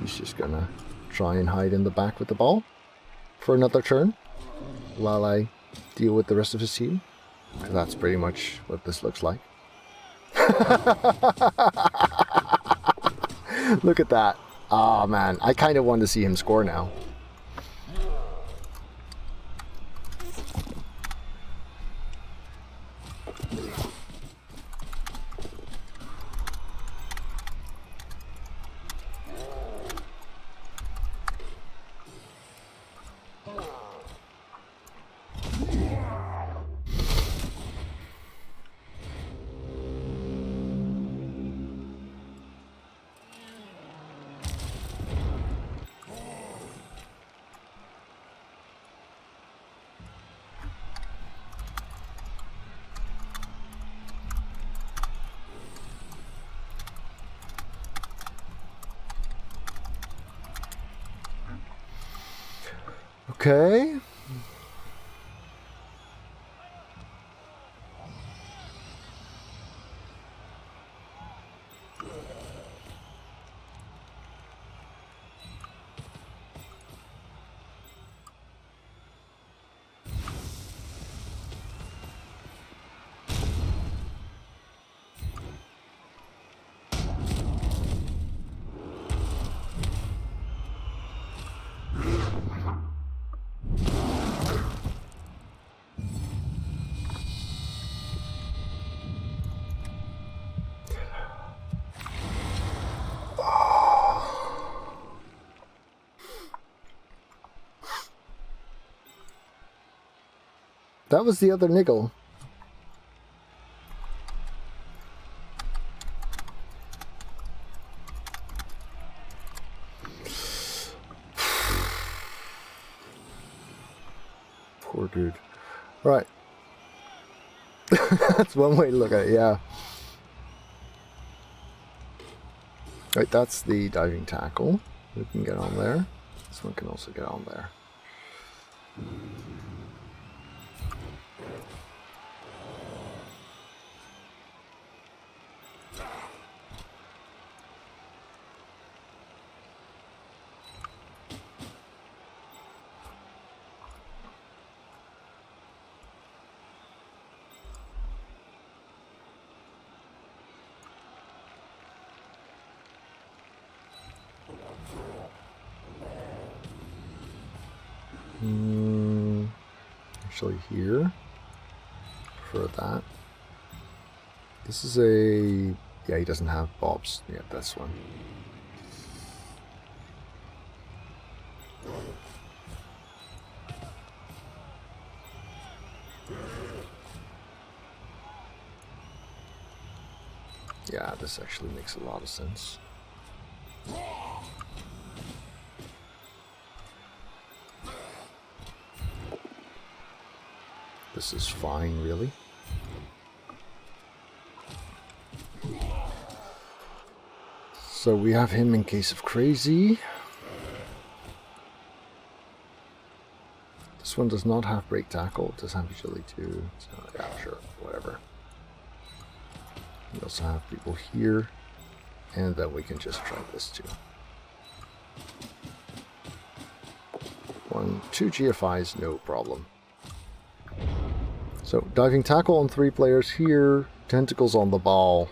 He's just gonna try and hide in the back with the ball for another turn while I deal with the rest of his team. That's pretty much what this looks like. Look at that. Oh man, I kind of want to see him score now. Okay. That was the other niggle. Poor dude. Right. That's one way to look at it, yeah. Right, that's the diving tackle. We can get on there. This one can also get on there. Actually here, for that. This is a, yeah, he doesn't have bobs. Yeah, this one. Yeah, this actually makes a lot of sense. This is fine, really. So we have him in case of crazy. This one does not have break tackle. It does have agility too. So yeah, sure, whatever. We also have people here. And then we can just try this too. 2 GFIs, no problem. So, diving tackle on 3 players here, tentacles on the ball.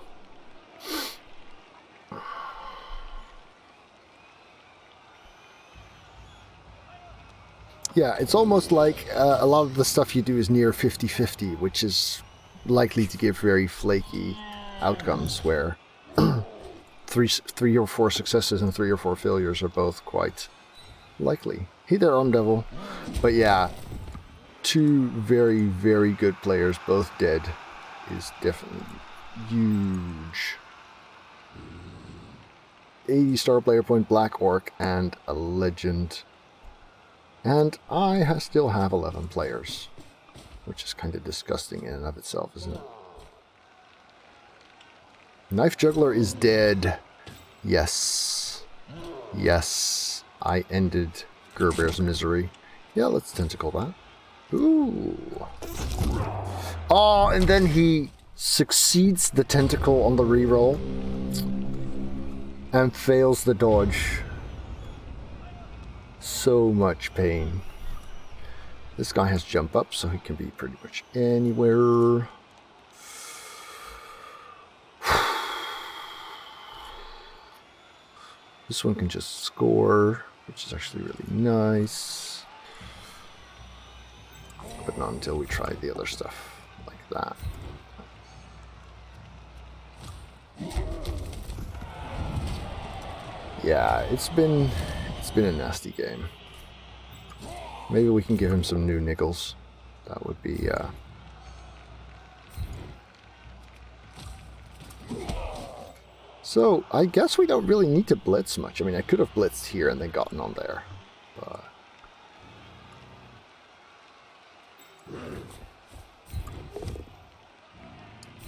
Yeah, it's almost like a lot of the stuff you do is near 50-50, which is likely to give very flaky outcomes, where 3 or 4 successes and 3 or 4 failures are both quite likely. Hey there, Arm Devil. But yeah, 2 very, very good players, both dead, is definitely huge. 80 star player point, Black Orc, and a legend. And I still have 11 players, which is kind of disgusting in and of itself, isn't it? Knife Juggler is dead. Yes. Yes. I ended Gerbear's misery. Yeah, let's tentacle that. Ooh. Oh, and then he succeeds the tentacle on the reroll and fails the dodge. So much pain. This guy has jump up, so he can be pretty much anywhere. This one can just score, which is actually really nice. But not until we try the other stuff, like that. Yeah, it's been a nasty game. Maybe we can give him some new niggles. That would be, So, I guess we don't really need to blitz much. I mean, I could have blitzed here and then gotten on there. But...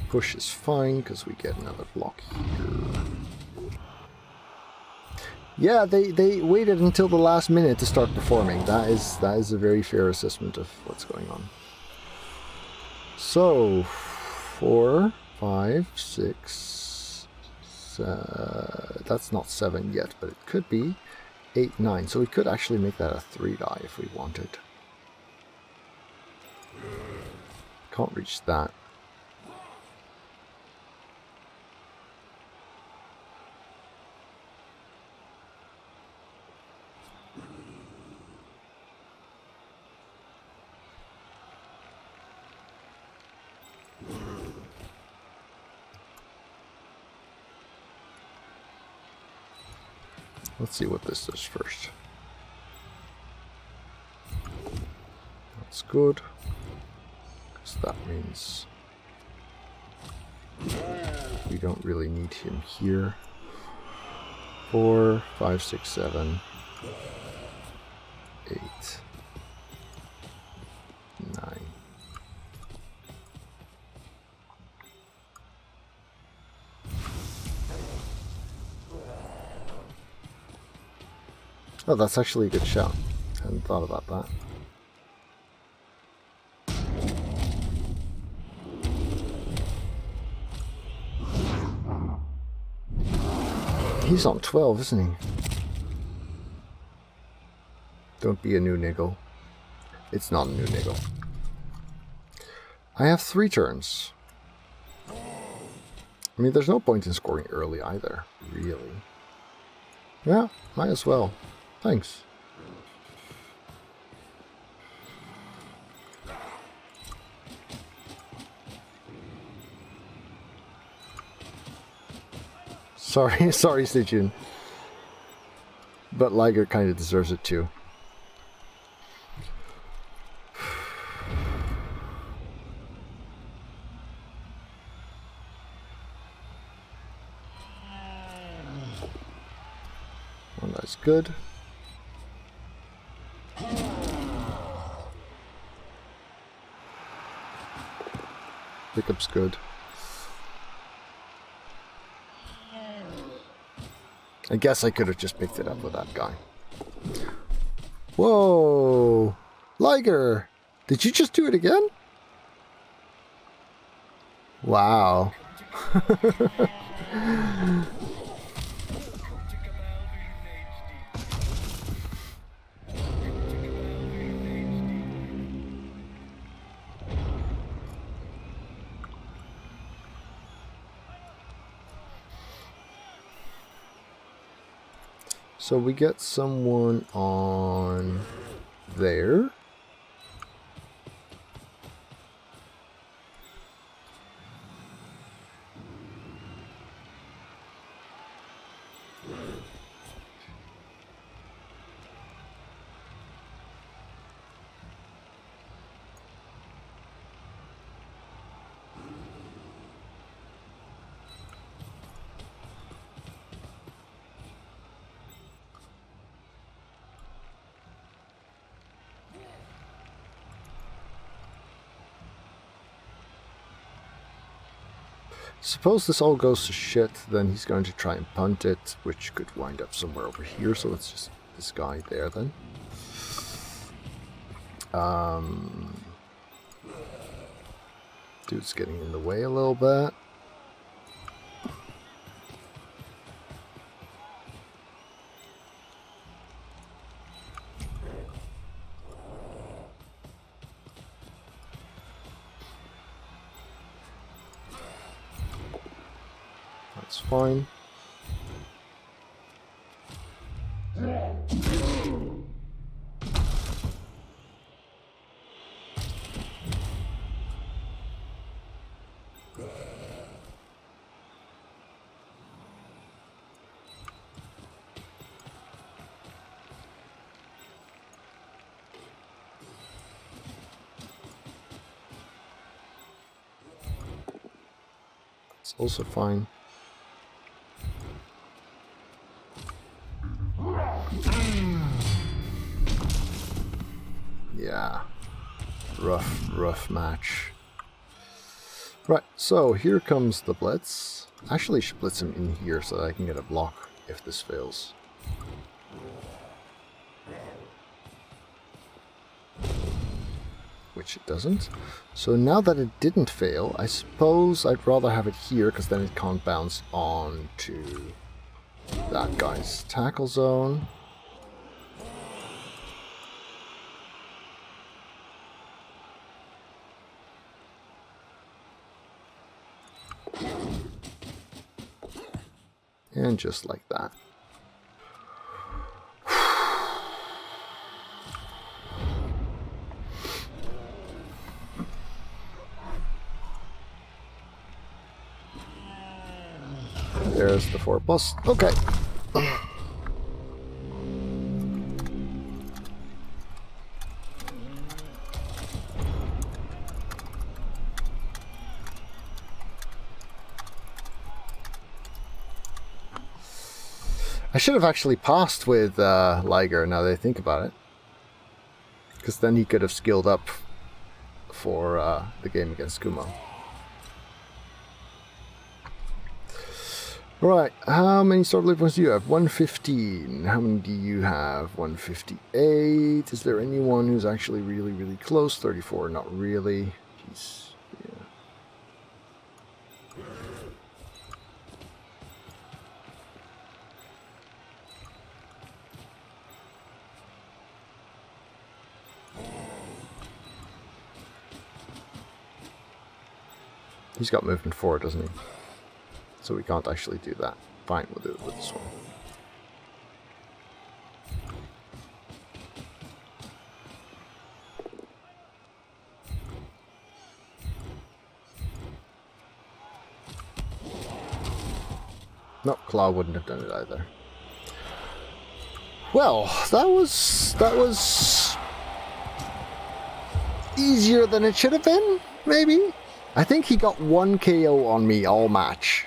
push is fine, because we get another block here. Yeah, they waited until the last minute to start performing. That is a very fair assessment of what's going on. So, 4, 5, 6... that's not 7 yet, but it could be 8, 9. So we could actually make that a 3 die if we wanted. Can't reach that. Let's see what this does first. That's good. So that means we don't really need him here. 4, 5, 6, 7, 8, 9. Oh, that's actually a good shout. Hadn't thought about that. He's on 12, isn't he? Don't be a new niggle. It's not a new niggle. I have 3 turns. I mean, there's no point in scoring early either, really. Yeah, might as well. Thanks. Sorry, sorry, Stitchin. But Liger kind of deserves it too. Well, that's good. Pickup's good. I guess I could have just picked it up with that guy. Whoa! Liger! Did you just do it again? Wow. So we get someone on there. Suppose this all goes to shit, then he's going to try and punt it, which could wind up somewhere over here, so let's just this guy there then. Dude's getting in the way a little bit. That's fine. It's also fine. Yeah, rough match. Right, so here comes the blitz. Actually, should blitz him in here so that I can get a block if this fails. Which it doesn't. So now that it didn't fail, I suppose I'd rather have it here because then it can't bounce on to that guy's tackle zone. And just like that. There's the 4+. Okay. I should have actually passed with Liger now that I think about it. Because then he could have skilled up for the game against Kumo. Right, how many sword blade points do you have? 115. How many do you have? 158. Is there anyone who's actually really, really close? 34, not really. He's, yeah. He's got movement forward, doesn't he? So we can't actually do that. Fine, we'll do it with this one. No, Claw wouldn't have done it either. Well, that was easier than it should have been, maybe? I think he got 1 KO on me all match.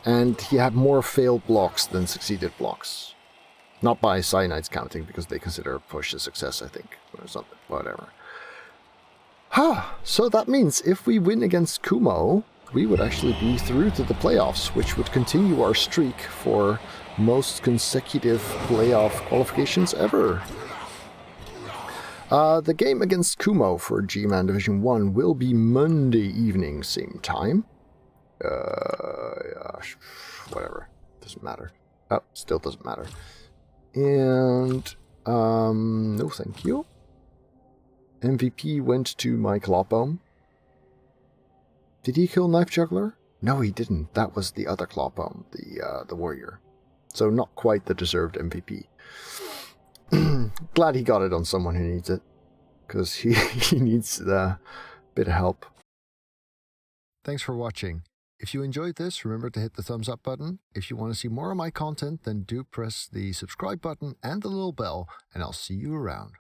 And he had more failed blocks than succeeded blocks. Not by Cyanide's counting, because they consider a push a success, I think. Or something, whatever. So that means if we win against Kumo, we would actually be through to the playoffs, which would continue our streak for most consecutive playoff qualifications ever. The game against Kumo for GMan Division 1 will be Monday evening, same time. Yeah, whatever. Doesn't matter. Oh, still doesn't matter. And, no thank you. MVP went to my Clawbomb. Did he kill Knife Juggler? No, he didn't. That was the other Clawbomb, the warrior. So not quite the deserved MVP. Glad he got it on someone who needs it. Because he needs a bit of help. Thanks for watching. If you enjoyed this, remember to hit the thumbs up button. If you want to see more of my content, then do press the subscribe button and the little bell, and I'll see you around.